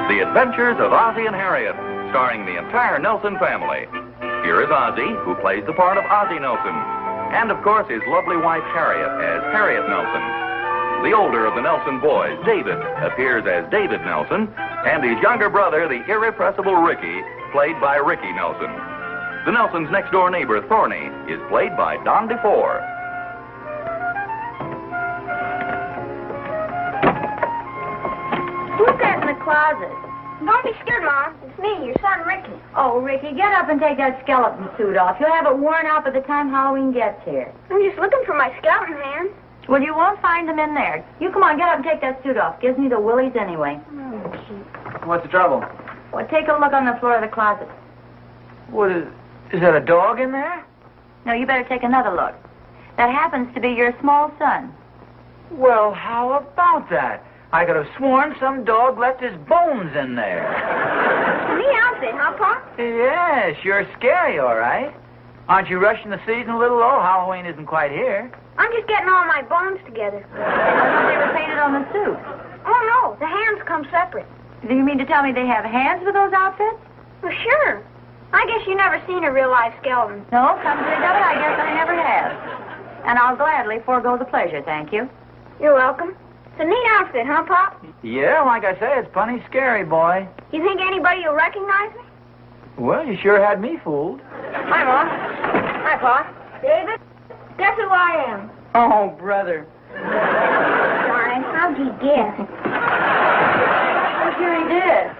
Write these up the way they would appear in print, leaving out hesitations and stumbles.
The Adventures of Ozzie and Harriet, starring the entire Nelson family. Here is Ozzie, who plays the part of Ozzie Nelson, and of course his lovely wife Harriet as Harriet Nelson. The older of the Nelson boys, David, appears as David Nelson, and his younger brother, the irrepressible Ricky, played by Ricky Nelson. The Nelsons' next-door neighbor, Thorny, is played by Don DeFore. Who's that in the closet? Don't be scared, Mom. It's me, your son, Ricky. Oh, Ricky, get up and take that skeleton suit off. You'll have it worn out by the time Halloween gets here. I'm just looking for my skeleton man. Well, you won't find them in there. You come on, get up and take that suit off. Gives me the willies anyway. Oh, gee. What's the trouble? Well, take a look on the floor of the closet. What is that a dog in there? No, you better take another look. That happens to be your small son. Well, how about that? I could have sworn some dog left his bones in there. Neat outfit, huh, Pop? Yes, you're scary, all right. Aren't you rushing the season a little, though? Halloween isn't quite here. I'm just getting all my bones together. I thought they were painted on the suit. Oh, no, the hands come separate. Do you mean to tell me they have hands with those outfits? Well, sure. I guess you never seen a real-life skeleton. No, come to think of it, I guess I never have. And I'll gladly forego the pleasure, thank you. You're welcome. It's a neat outfit, huh, Pop? Yeah, like I say, it's plenty scary, boy. You think anybody will recognize me? Well, you sure had me fooled. Hi, Mom. Hi, Pop. David, guess who I am? Oh, brother. Darling, how'd you guess? I'm sure he did.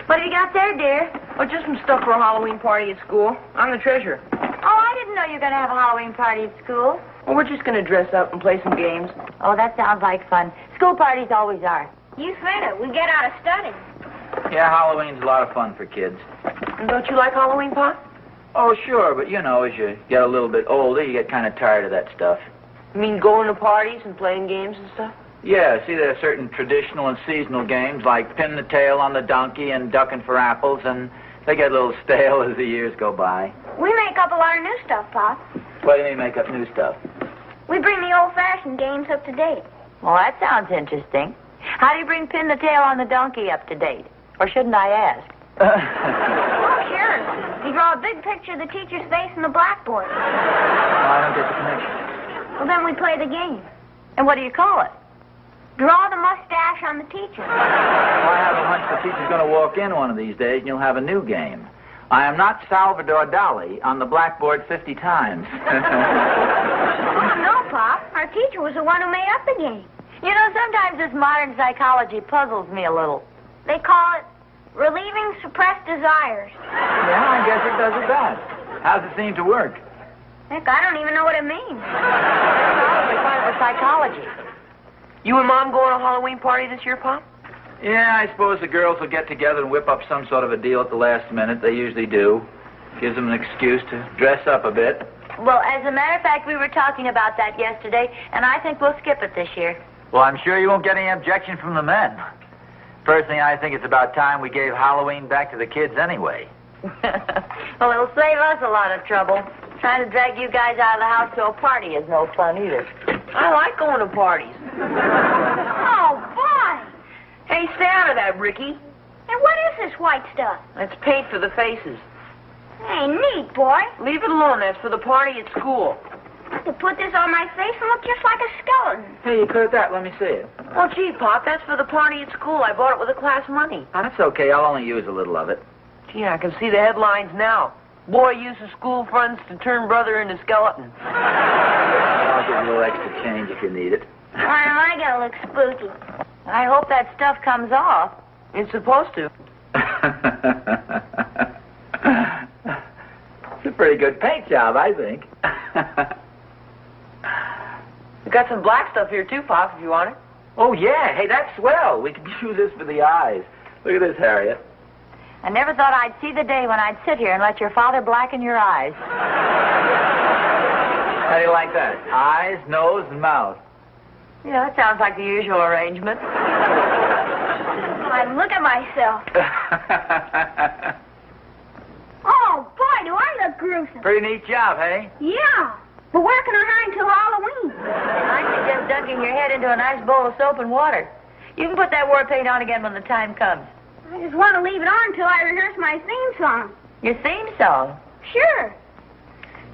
What have you got there, dear? Oh, just some stuff for a Halloween party at school. I'm the treasurer. Oh, I didn't know you were going to have a Halloween party at school. Well, we're just going to dress up and play some games. Oh, that sounds like fun. School parties always are. You said it. We get out of study. Yeah, Halloween's a lot of fun for kids. And don't you like Halloween, Pop? Oh, sure, but you know, as you get a little bit older, you get kind of tired of that stuff. You mean going to parties and playing games and stuff? Yeah, see, there are certain traditional and seasonal games like pin the tail on the donkey and ducking for apples, and they get a little stale as the years go by. We make up a lot of new stuff, Pop. What do you mean make up new stuff? We bring the old-fashioned games up to date. Well, that sounds interesting. How do you bring Pin the Tail on the Donkey up to date? Or shouldn't I ask? Oh, sure. You draw a big picture of the teacher's face on the blackboard. I don't get the connection. Well, then we play the game. And what do you call it? Draw the mustache on the teacher. Well, I have a hunch the teacher's going to walk in one of these days and you'll have a new game. I am not Salvador Dali on the blackboard 50 times. Oh, no, Pop. Our teacher was the one who made up the game. You know, sometimes this modern psychology puzzles me a little. They call it relieving suppressed desires. Yeah, I guess it does it best. How's it seem to work? Heck, I don't even know what it means. Probably part of the psychology. You and Mom going to a Halloween party this year, Pop? Yeah, I suppose the girls will get together and whip up some sort of a deal at the last minute. They usually do. Gives them an excuse to dress up a bit. Well, as a matter of fact, we were talking about that yesterday, and I think we'll skip it this year. Well, I'm sure you won't get any objection from the men. Personally, I think it's about time we gave Halloween back to the kids anyway. Well, it'll save us a lot of trouble. Trying to drag you guys out of the house to a party is no fun either. I like going to parties. Oh, boy. Hey, stay out of that, Ricky. And what is this white stuff? That's paint for the faces. Hey, neat, boy. Leave it alone. That's for the party at school. I could put this on my face and look just like a skeleton. Hey, you could have that. Let me see it. Oh, gee, Pop, that's for the party at school. I bought it with the class money. Oh, that's okay. I'll only use a little of it. Gee, I can see the headlines now. Boy uses school funds to turn brother into skeleton. I'll give you a little extra change if you need it. Why am I going to look spooky? I hope that stuff comes off. It's supposed to. It's a pretty good paint job, I think. We got some black stuff here, too, Pop, if you want it. Oh, yeah. Hey, that's swell. We could use this for the eyes. Look at this, Harriet. I never thought I'd see the day when I'd sit here and let your father blacken your eyes. How do you like that? Eyes, nose, and mouth. Yeah, that sounds like the usual arrangement. I look at myself. Oh, boy, do I look gruesome. Pretty neat job, hey? Yeah. But where can I hide until Halloween? I suggest dunking your head into a nice bowl of soap and water. You can put that war paint on again when the time comes. I just want to leave it on until I rehearse my theme song. Your theme song? Sure.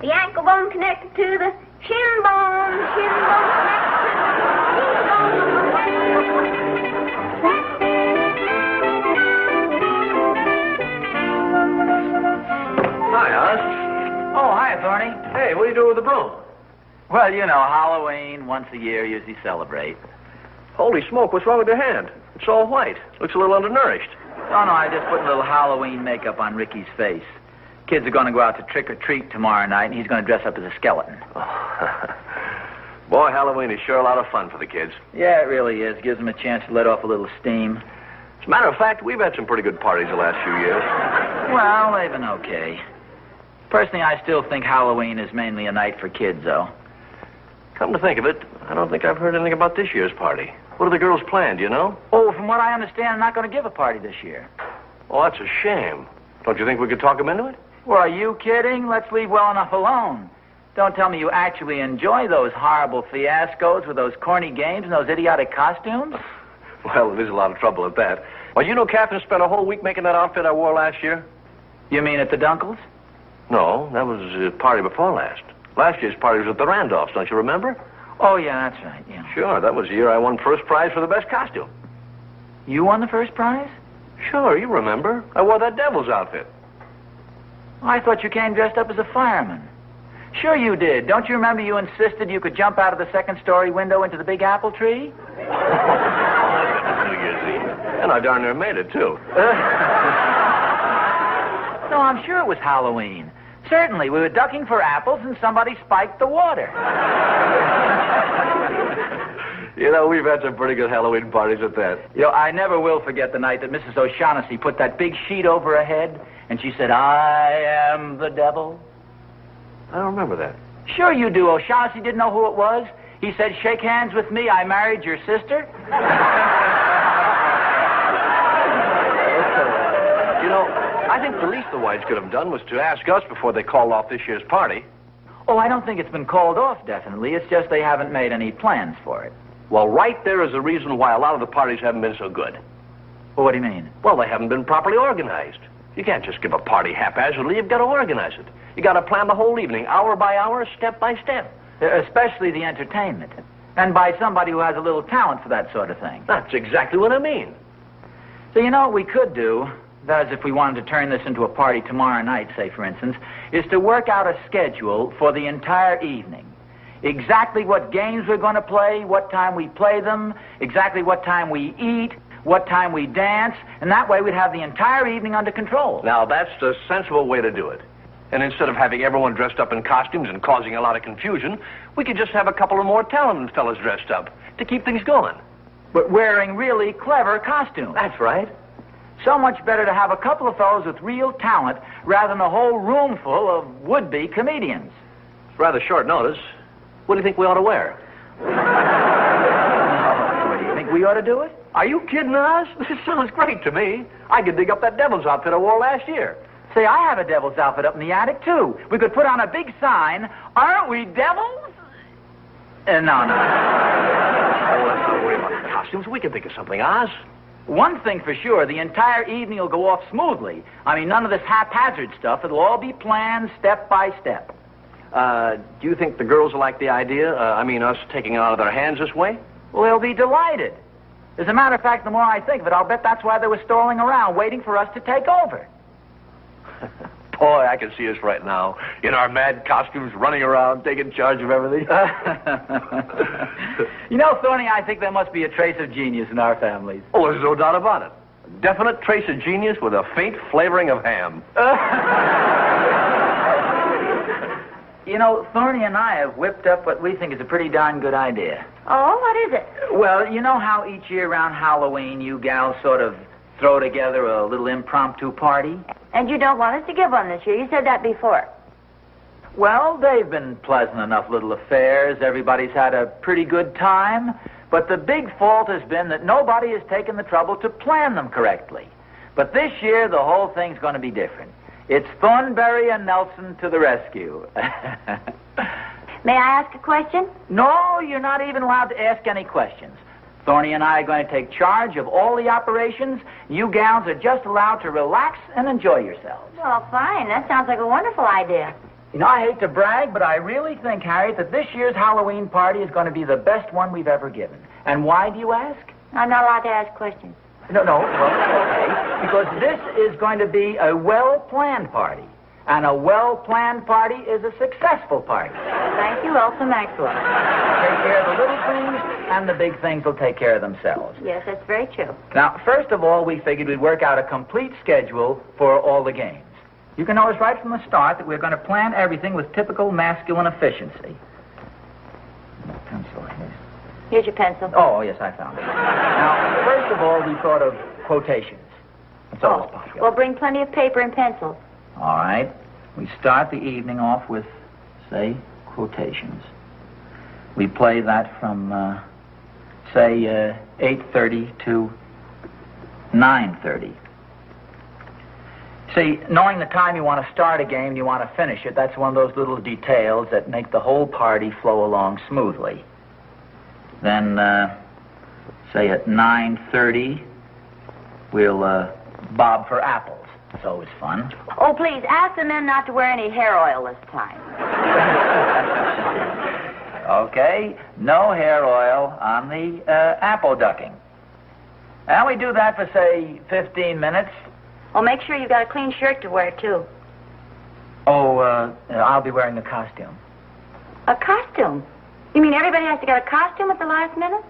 The ankle bone connected to the shin bone connected to the Hi, Oz. Oh, hi, Thorny. Hey, what are you doing with the broom? Well, you know, Halloween, once a year, usually celebrate. Holy smoke, what's wrong with your hand? It's all white. Looks a little undernourished. Oh, no, I just put a little Halloween makeup on Ricky's face. Kids are going to go out to trick-or-treat tomorrow night, and he's going to dress up as a skeleton. Boy, Halloween is sure a lot of fun for the kids. Yeah, it really is. Gives them a chance to let off a little steam. As a matter of fact, we've had some pretty good parties the last few years. Well, they've been okay. Personally, I still think Halloween is mainly a night for kids, though. Come to think of it, I don't think I've heard anything about this year's party. What are the girls planned, you know? Oh, from what I understand, I'm not going to give a party this year. Oh, that's a shame. Don't you think we could talk them into it? Well, are you kidding? Let's leave well enough alone. Don't tell me you actually enjoy those horrible fiascos with those corny games and those idiotic costumes. Well, there's a lot of trouble at that. Well, you know Catherine spent a whole week making that outfit I wore last year? You mean at the Dunkles? No, that was the party before last. Last year's party was at the Randolphs, don't you remember? Oh, yeah, that's right, yeah. Sure, that was the year I won first prize for the best costume. You won the first prize? Sure, you remember. I wore that devil's outfit. I thought you came dressed up as a fireman. Sure you did. Don't you remember you insisted you could jump out of the second-story window into the big apple tree? New Year's Eve. And I darn near made it, too. No, I'm sure it was Halloween. Certainly, we were ducking for apples and somebody spiked the water. You know, we've had some pretty good Halloween parties at that. You know, I never will forget the night that Mrs. O'Shaughnessy put that big sheet over her head and she said, "I am the devil." I don't remember that. Sure you do. O'Shaughnessy didn't know who it was. He said, "Shake hands with me. I married your sister." You know, I think the least the Whites could have done was to ask us before they called off this year's party. Oh, I don't think it's been called off, definitely. It's just they haven't made any plans for it. Well, right there is the reason why a lot of the parties haven't been so good. Well, what do you mean? Well, they haven't been properly organized. You can't just give a party haphazardly. You've got to organize it. You got to plan the whole evening, hour by hour, step by step. Especially the entertainment. And by somebody who has a little talent for that sort of thing. That's exactly what I mean. So you know what we could do, that is if we wanted to turn this into a party tomorrow night, say, for instance, is to work out a schedule for the entire evening. Exactly what games we're going to play, what time we play them, exactly what time we eat, what time we dance, and that way we'd have the entire evening under control. Now, that's the sensible way to do it. And instead of having everyone dressed up in costumes and causing a lot of confusion, we could just have a couple of more talented fellas dressed up to keep things going. But wearing really clever costumes. That's right. So much better to have a couple of fellows with real talent rather than a whole room full of would-be comedians. It's rather short notice. What do you think we ought to wear? What do you think we ought to do it? Are you kidding us? This sounds great to me. I could dig up that devil's outfit I wore last year. Say, I have a devil's outfit up in the attic, too. We could put on a big sign, "Aren't we devils?" No. Oh, let's not worry about the costumes. We can think of something, Oz. One thing for sure, the entire evening will go off smoothly. I mean, none of this haphazard stuff. It'll all be planned step by step. Do you think the girls will like the idea? Us taking it out of their hands this way? Well, they'll be delighted. As a matter of fact, the more I think of it, I'll bet that's why they were stalling around, waiting for us to take over. Boy, I can see us right now, in our mad costumes, running around, taking charge of everything. You know, Thorny, I think there must be a trace of genius in our families. Oh, there's no doubt about it. A definite trace of genius with a faint flavoring of ham. You know, Thorny and I have whipped up what we think is a pretty darn good idea. Oh, what is it? Well, you know how each year around Halloween you gals sort of throw together a little impromptu party? And you don't want us to give one this year. You said that before. Well, they've been pleasant enough little affairs. Everybody's had a pretty good time. But the big fault has been that nobody has taken the trouble to plan them correctly. But this year, the whole thing's going to be different. It's Thornberry and Nelson to the rescue. May I ask a question? No, you're not even allowed to ask any questions. Thorny and I are going to take charge of all the operations. You gals are just allowed to relax and enjoy yourselves. Well, fine. That sounds like a wonderful idea. You know, I hate to brag, but I really think, Harriet, that this year's Halloween party is going to be the best one we've ever given. And why, do you ask? I'm not allowed to ask questions. No, well, okay. Because this is going to be a well-planned party. And a well-planned party is a successful party. Thank you, Elsa Maxwell. Take care of the little things, and the big things will take care of themselves. Yes, that's very true. Now, first of all, we figured we'd work out a complete schedule for all the games. You can notice right from the start that we're going to plan everything with typical masculine efficiency. Pencil here. Here's your pencil. Oh, yes, I found it. Now, first of all, we thought of quotations. That's always popular. Well, bring plenty of paper and pencils. All right. We start the evening off with, say, quotations. We play that from, say, 8:30 to 9:30. See, knowing the time you want to start a game, you want to finish it, that's one of those little details that make the whole party flow along smoothly. Then, say at 9:30, we'll bob for apples. It's always fun. Oh, please, ask the men not to wear any hair oil this time. Okay, no hair oil on the apple ducking. And we do that for, say, 15 minutes. Well, make sure you've got a clean shirt to wear, too. Oh, I'll be wearing a costume. A costume? You mean everybody has to get a costume at the last minute?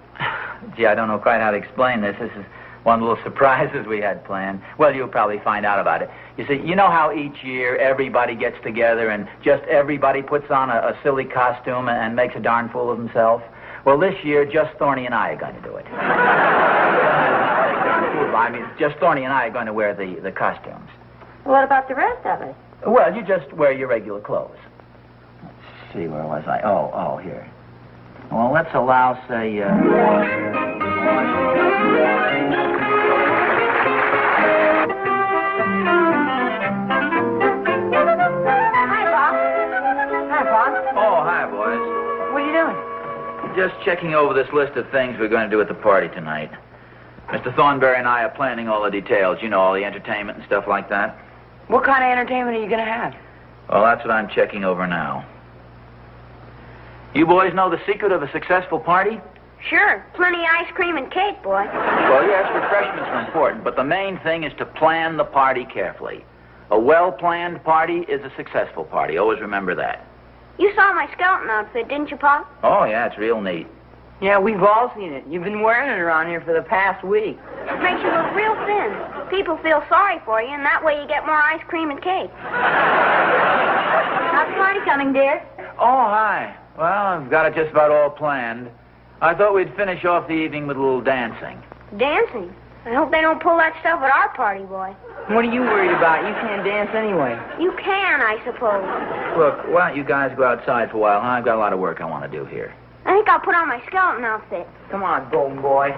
Gee, I don't know quite how to explain this. This is one of the little surprises we had planned. Well, you'll probably find out about it. You see, you know how each year everybody gets together and just everybody puts on a silly costume and makes a darn fool of himself? Well, this year, just Thorny and I are going to do it. I mean, just Thorny and I are going to wear the costumes. What about the rest of us? Well, you just wear your regular clothes. Let's see, where was I? Oh, here. Well, let's allow, say, Oh, hi, boys. What are you doing? Just checking over this list of things we're going to do at the party tonight. Mr. Thornberry and I are planning all the details, you know, all the entertainment and stuff like that. What kind of entertainment are you going to have? Well, that's what I'm checking over now. You boys know the secret of a successful party? Sure, plenty of ice cream and cake, boy. Well, yes, refreshments are important, but the main thing is to plan the party carefully. A well-planned party is a successful party. Always remember that. You saw my skeleton outfit, didn't you, Pop? Oh, yeah, it's real neat. Yeah, we've all seen it. You've been wearing it around here for the past week. It makes you look real thin. People feel sorry for you, and that way you get more ice cream and cake. How's the party coming, dear? Oh, hi. Well, I've got it just about all planned. I thought we'd finish off the evening with a little dancing. Dancing? I hope they don't pull that stuff at our party, boy. What are you worried about? You can't dance anyway. You can, I suppose. Look, why don't you guys go outside for a while, huh? I've got a lot of work I want to do here. I think I'll put on my skeleton outfit. Come on, golden boy.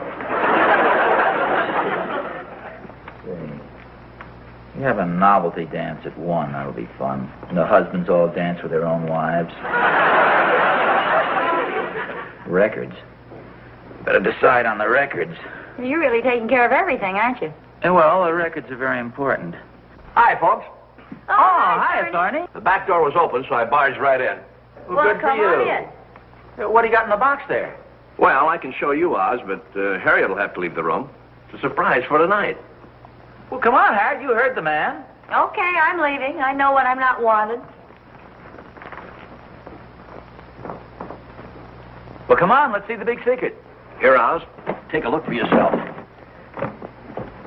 You have a novelty dance at 1. That'll be fun. And the husbands all dance with their own wives. Records. Better decide on the records. You're really taking care of everything, aren't you? Well, the records are very important. Hi, folks. Oh, hi, Thorny. The back door was open, so I barged right in. Well, good for come you. on in. What do you got in the box there? Well, I can show you, Oz, but Harriet will have to leave the room. It's a surprise for tonight. Well, come on, Harriet. You heard the man. Okay, I'm leaving. I know when I'm not wanted. Well, come on. Let's see the big secret. Here, Oz. Take a look for yourself.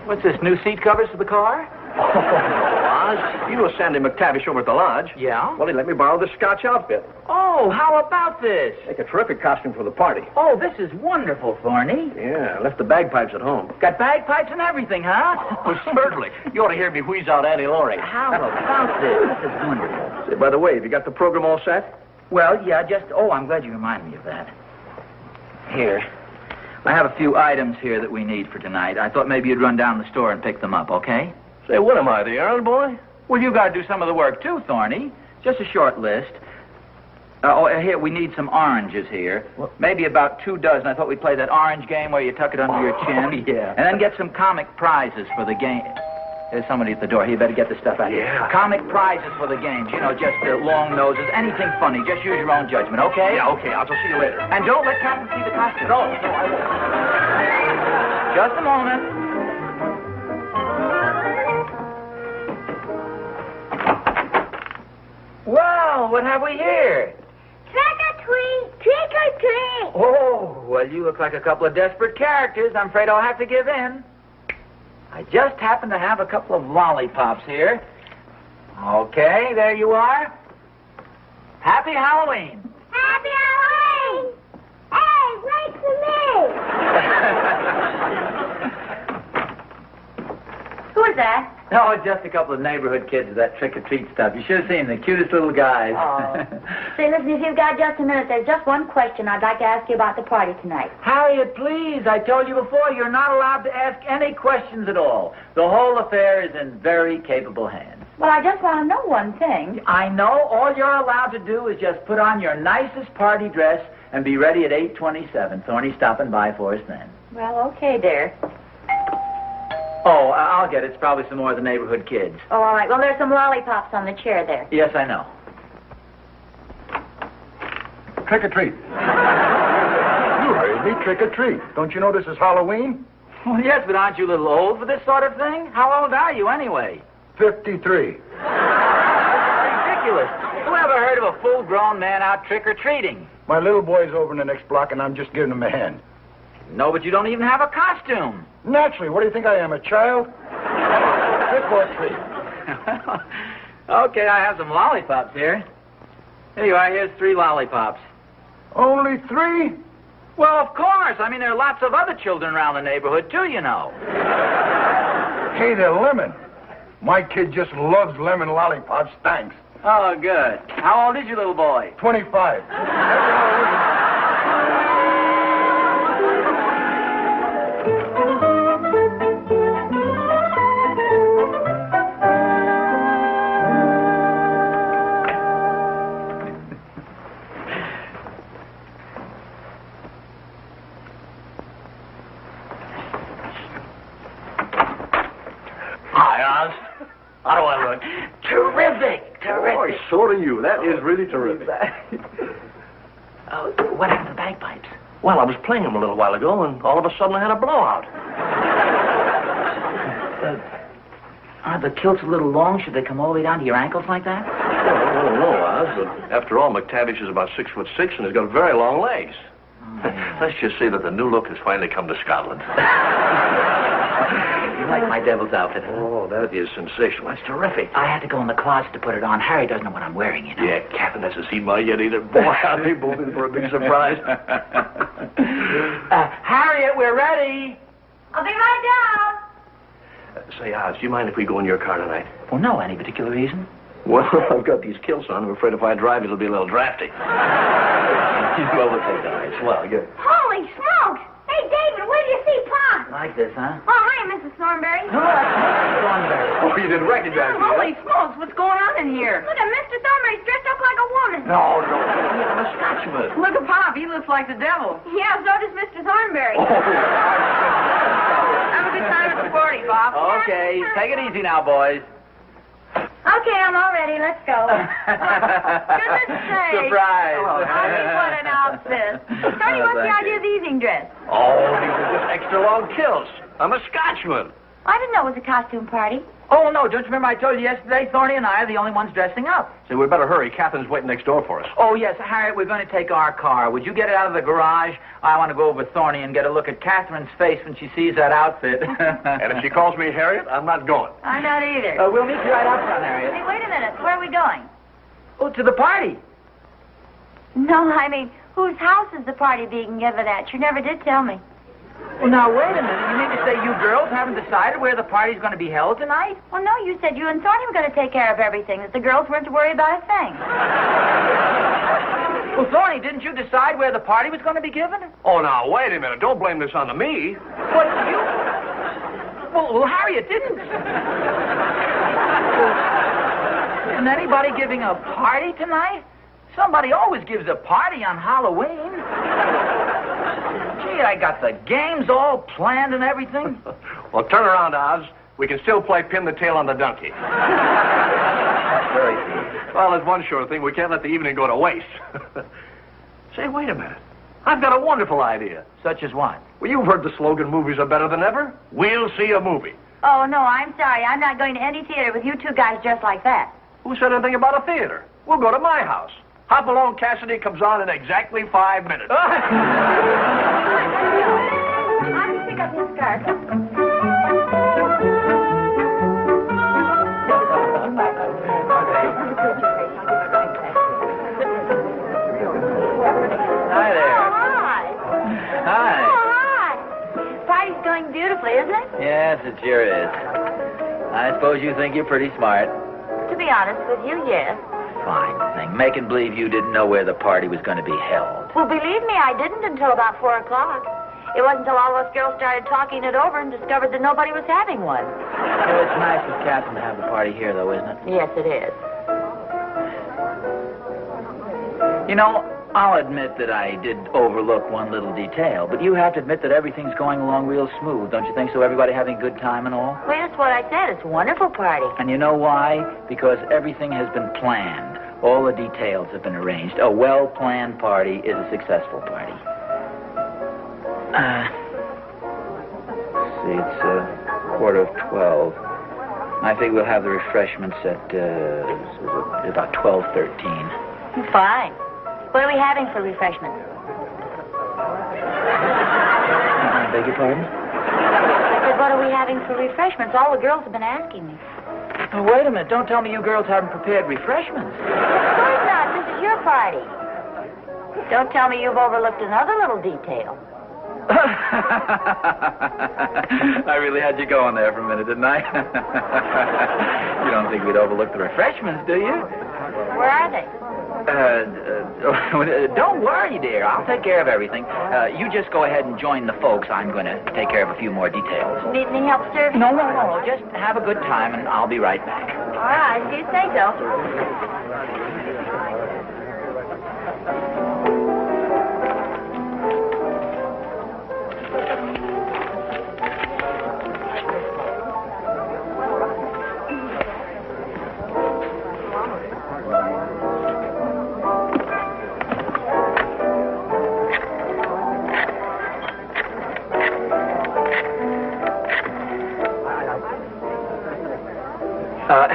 What's this, new seat covers for the car? Oz, you know Sandy McTavish over at the lodge. Yeah? Well, he let me borrow this Scotch outfit. Oh, how about this? Make a terrific costume for the party. Oh, this is wonderful, Thorny. Yeah, I left the bagpipes at home. Got bagpipes and everything, huh? Oh, certainly. You ought to hear me wheeze out Annie Laurie. How about this? This is wonderful. Say, by the way, have you got the program all set? Well, yeah, I'm glad you reminded me of that. Here. I have a few items here that we need for tonight. I thought maybe you'd run down to the store and pick them up, okay? Say, what am I, the errand boy? Well, you got to do some of the work, too, Thorny. Just a short list. Here, we need some oranges here. Maybe about 2 dozen. I thought we'd play that orange game where you tuck it under your chin. Yeah. And then get some comic prizes for the game. There's somebody at the door. You better get the stuff out of here. Yeah. Comic prizes for the games. You know, just long noses, anything funny. Just use your own judgment, okay? Yeah, okay. I'll see you later. And don't let Captain see the costume. No, I won't. Just a moment. Well, what have we here? Trick or treat, trick or treat. Oh, well, you look like a couple of desperate characters. I'm afraid I'll have to give in. I just happen to have a couple of lollipops here. Okay, there you are. Happy Halloween. Happy Halloween. Hey, wait for me. Who is that? No, it's just a couple of neighborhood kids with that trick-or-treat stuff. You should have seen them, the cutest little guys. Oh. Say, listen, if you've got just a minute, there's just one question I'd like to ask you about the party tonight. Harriet, please. I told you before, you're not allowed to ask any questions at all. The whole affair is in very capable hands. Well, I just want to know one thing. I know all you're allowed to do is just put on your nicest party dress and be ready at 8:27. Thorny's stopping by for us then. Well, okay, dear. Oh, I'll get it. It's probably some more of the neighborhood kids. Oh, all right. Well, there's some lollipops on the chair there. Yes, I know. Trick or treat. You heard me, trick or treat. Don't you know this is Halloween? Well, yes, but aren't you a little old for this sort of thing? How old are you, anyway? 53. Ridiculous. Who ever heard of a full-grown man out trick-or-treating? My little boy's over in the next block, and I'm just giving him a hand. No, but you don't even have a costume. Naturally, what do you think I am, a child? Trick or treat. Okay, I have some lollipops here. Here you are. Here's 3 lollipops. Only 3? Well, of course. I mean, there are lots of other children around the neighborhood, too, you know. Hey, they're lemon. My kid just loves lemon lollipops. Thanks. Oh, good. How old is your little boy? 25. How do I look? Terrific. Boy, so do you. That is really terrific. What happened to the bagpipes? Well, I was playing them a little while ago, and all of a sudden I had a blowout. Are the kilts a little long? Should they come all the way down to your ankles like that? Well, I don't know, Oz, but after all, McTavish is about 6'6" and has got very long legs. Let's just say that the new look has finally come to Scotland. You like my devil's outfit, huh? Oh, that is sensational. That's terrific. I had to go in the closet to put it on. Harry doesn't know what I'm wearing, you know. Yeah, Captain hasn't seen mine yet either. Boy, are they both in for a big surprise. Harriet, we're ready. I'll be right down. Say, Oz, do you mind if we go in your car tonight? Well, no, any particular reason? Well, I've got these kilts on. I'm afraid if I drive, it'll be a little drafty. Well, we'll take that. Well, good. Holy smokes! Hey, David, where do you see Pop? Like this, huh? Oh, hi, Mrs. Thornberry. Oh, you didn't recognize me. Holy smokes, what's going on in here? Look at Mr. Thornberry's dressed up like a woman. No, no. I'm a Scotchman. Look at Pop, he looks like the devil. Yeah, so does Mr. Thornberry. Have a good time at the party, Bob. Okay, take it easy now, boys. Okay, I'm all ready. Let's go. Goodness sake. Surprise. Honey, what an outfit. Tony, what's the Thank idea you. of the evening dress? Oh, these are just extra long kilts. I'm a Scotchman. I didn't know it was a costume party. Oh, no, don't you remember I told you yesterday, Thorny and I are the only ones dressing up? Say, we better hurry. Catherine's waiting next door for us. Oh, yes, Harriet, we're going to take our car. Would you get it out of the garage? I want to go over with Thorny and get a look at Catherine's face when she sees that outfit. And if she calls me Harriet, I'm not going. I'm not either. We'll meet you right out front, Harriet. Hey, wait a minute. Where are we going? Oh, to the party. No, I mean, whose house is the party being given at? You never did tell me. Well, now, wait a minute. You mean to say you girls haven't decided where the party's going to be held tonight? Well, no, you said you and Thorny were going to take care of everything, that the girls weren't to worry about a thing. Well, Thorny, didn't you decide where the party was going to be given? Oh, now, wait a minute. Don't blame this on me. What, you... Well, Harriet didn't. Isn't anybody giving a party tonight? Somebody always gives a party on Halloween. Gee, I got the games all planned and everything. Well, turn around, Oz. We can still play pin the tail on the donkey. Very good. Well, there's one sure thing. We can't let the evening go to waste. Say, wait a minute. I've got a wonderful idea. Such as what? Well, you've heard the slogan, movies are better than ever. We'll see a movie. Oh, no, I'm sorry. I'm not going to any theater with you two guys dressed like that. Who said anything about a theater? We'll go to my house. Hop Along Cassidy comes on in exactly 5 minutes. I'll just pick up his scarf. Hi there. Oh, hi. Hi. Oh, hi. Party's going beautifully, isn't it? Yes, it sure is. I suppose you think you're pretty smart. To be honest with you, yes. Fine thing. Making believe you didn't know where the party was going to be held. Well, believe me, I didn't until about 4 o'clock. It wasn't until all of us girls started talking it over and discovered that nobody was having one. Well, it's nice of Catherine to have the party here, though, isn't it? Yes, it is. You know, I'll admit that I did overlook one little detail, but you have to admit that everything's going along real smooth, don't you think so? Everybody having a good time and all? Well, that's what I said. It's a wonderful party. And you know why? Because everything has been planned. All the details have been arranged. A well-planned party is a successful party. See, it's 12:15. I think we'll have the refreshments at about 12:13. Fine. What are we having for refreshments? I beg your pardon? I said, what are we having for refreshments? All the girls have been asking me. Oh, wait a minute. Don't tell me you girls haven't prepared refreshments. Of course not. This is your party. Don't tell me you've overlooked another little detail. I really had you going there for a minute, didn't I? You don't think we'd overlook the refreshments, do you? Where are they? Don't worry, dear. I'll take care of everything. You just go ahead and join the folks. I'm going to take care of a few more details. Need any help serving? No. Just have a good time, and I'll be right back. All right, if you say so.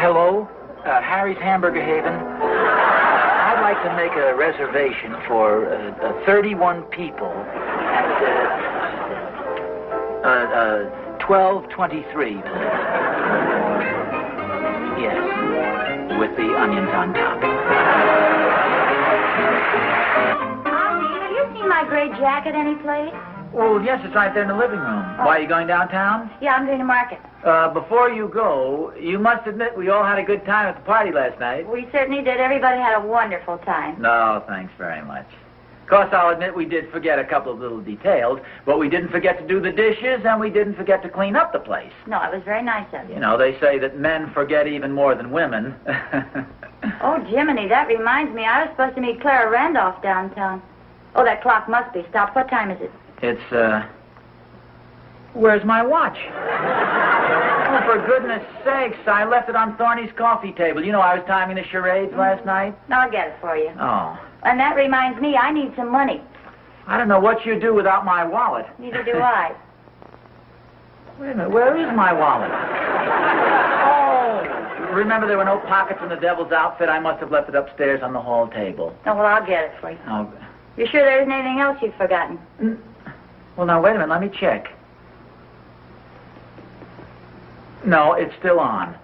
Hello? Harry's Hamburger Haven. I'd like to make a reservation for 31 people at 12:23. Yes, with the onions on top. Ozzie, have you seen my gray jacket any place? Well, yes, it's right there in the living room. Why, are you going downtown? Yeah, I'm going to market. Before you go, you must admit we all had a good time at the party last night. We certainly did. Everybody had a wonderful time. No, thanks very much. Of course, I'll admit we did forget a couple of little details, but we didn't forget to do the dishes, and we didn't forget to clean up the place. No, it was very nice of you. You know, they say that men forget even more than women. Oh, Jiminy, that reminds me. I was supposed to meet Clara Randolph downtown. Oh, that clock must be stopped. What time is it? It's, where's my watch? Oh, for goodness sakes, I left it on Thorny's coffee table. You know, I was timing the charades last night. I'll get it for you. Oh. And that reminds me, I need some money. I don't know what you'd do without my wallet. Neither do I. Wait a minute, where is my wallet? Oh, remember there were no pockets in the devil's outfit? I must have left it upstairs on the hall table. Oh, well, I'll get it for you. Oh. You sure there isn't anything else you've forgotten? Well, now, wait a minute, let me check. No, it's still on.